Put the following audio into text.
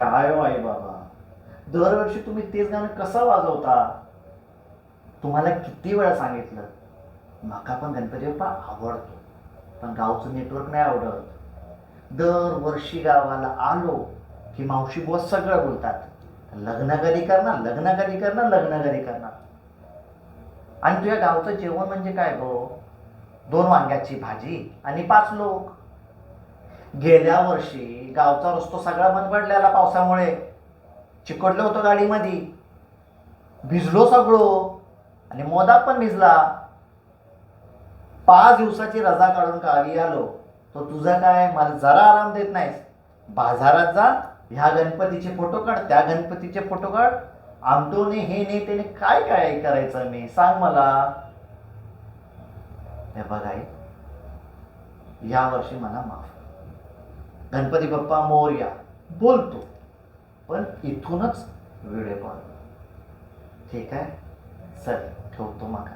काय हो आई बाबा, दरवर्षी तुम्ही तेच गाणं कसं वाजवता? तुम्हाला किती वेळा सांगितलं, माका पण गणपती बाप्पा आवडतो, पण गावचं नेटवर्क नाही आवडत. दरवर्षी गावाला आलो की मावशी बॉस सगळं बोलतात, लग्न कधी करणार, लग्न कधी करणार, लग्न कधी करणार. आणि तुझ्या गावचं जेवण म्हणजे काय गो? 2 वांग्याची भाजी आणि 5 लोक. गेल्या वर्षी गावचा रस्तो सगळा बंद पडलेला पावसामुळे. चिकटलो होतो गाडीमध्ये, भिजलो सगळो आणि मोदक पण भिजला. 5 दिवसाची रजा काढून गावी आलो, तो तुझा काय मला जरा आराम देत नाहीस. बाजारात जा, ह्या गणपतीचे फोटो काढ, त्या गणपतीचे फोटो काढ, आमटोने हे ने त्याने काय काय करायचं मी सांग मला. हे बघ आई, या वर्षी मला माफ. गणपती बाप्पा मोरया बोलतो, पण इथूनच व्हिडिओ कॉल. ठीक आहे, चल ठेवतो मग.